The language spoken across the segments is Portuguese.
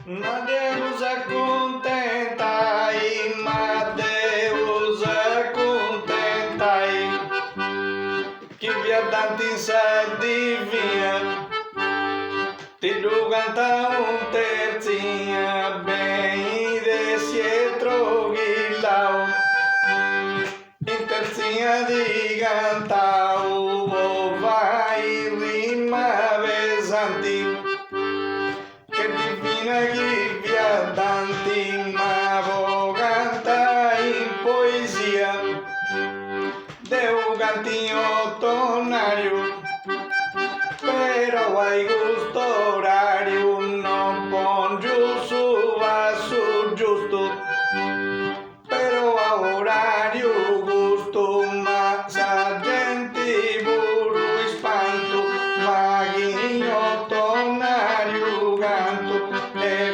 Deus contentai, mas Deus contentai, que viadante adivinha, te canta un terzinha, bem desse troguilau, in terzinha di cantau, vai rima pesanti, che divina chi viadanti, ma vo canta in poesia, deu cantinho tonario, pero hay gusto horario, no pon giusto va sul giusto, pero a horario gusto, ma sargenti buru spanto, maghino tonario canto, e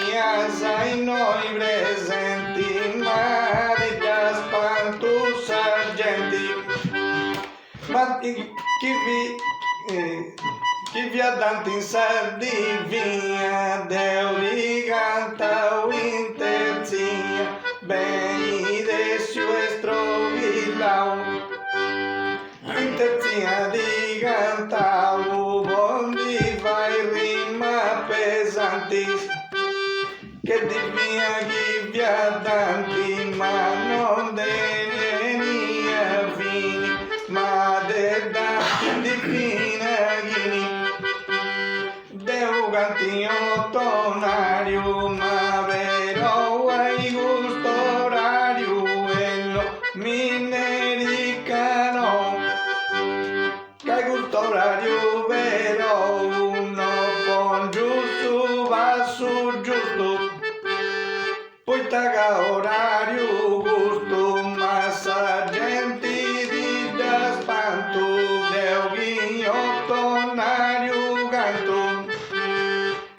fiasa in noi presenti, ma di già spanto sargenti, ma chi viadante in sardivinha, Deu li canta in terzinha, bem desce o estroguilau, in terzinha di cantau, onde vai rima pesantes, che divina chi viadanti, ma non denia vini, ma de da divina ghini, deu cantinho tonario, ma vero hai gusto orario, ello minericano, che hai gusto orario vero, uno pon giusto va su giusto, poi taga orario gusto, ma sargenti di da spanto, deu guinho tonario canto,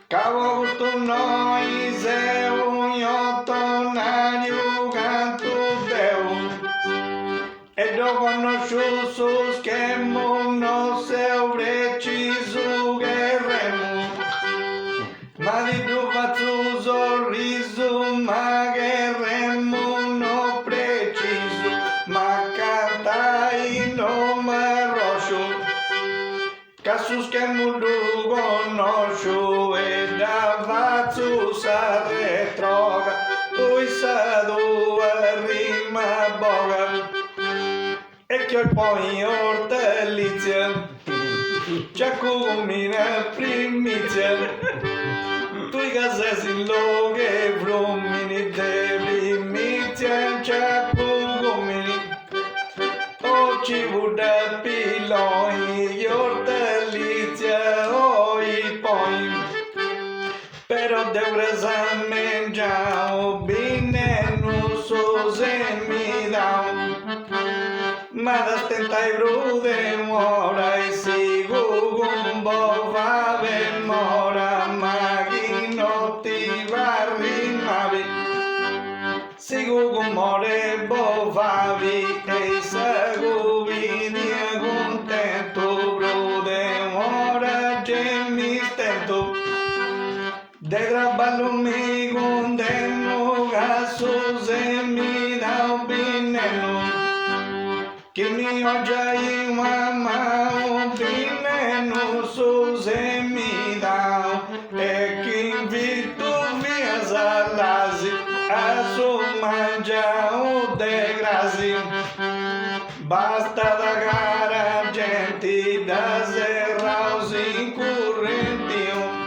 cavo gusto nós é un tonario canto deu, e dopo conosciusos che non seu preciso guerremo, ma di più faccio sorriso, ma guerremo no preciso, ma cantai no marrocho, casus che mudu conosco, e da faccio sa retroga, tu sa due rima boga, e che poi ortalizia, c'è come primizia, tu i casesi in loghe vrumini, devi primizia, c'è come, o ci vuole piloni, ortalizia, o i poi, però devo mangiare, bene non so se mi dà, ma da stentai brude mora e sigo con bova mora, ma chi non ti va rimavi, sigo con more bovavi e seguo vini contento, brude mora che mi stento, de graballo mi condenno, caso se mi dà un veneno, che mi oggia in mamma un veneno su se mi dà, e che in virtù via salasi, a su mangia un de grasi, basta da cara gente da serraus in currentio,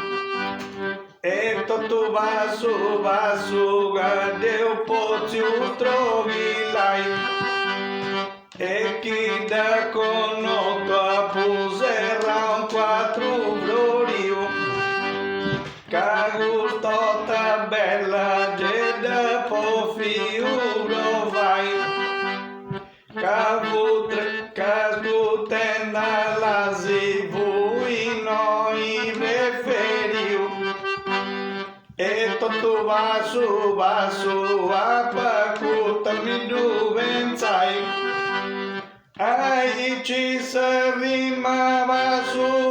e tutto vaso, gadeu pozio trovilai, e chi da conosco a puserà un quattro florio, che gustota bella, geda po fiuro vai, che scutenda lasi vui noi preferiu, e tutto vaso, a pacuta mi duvenzai, ai ci si rimava su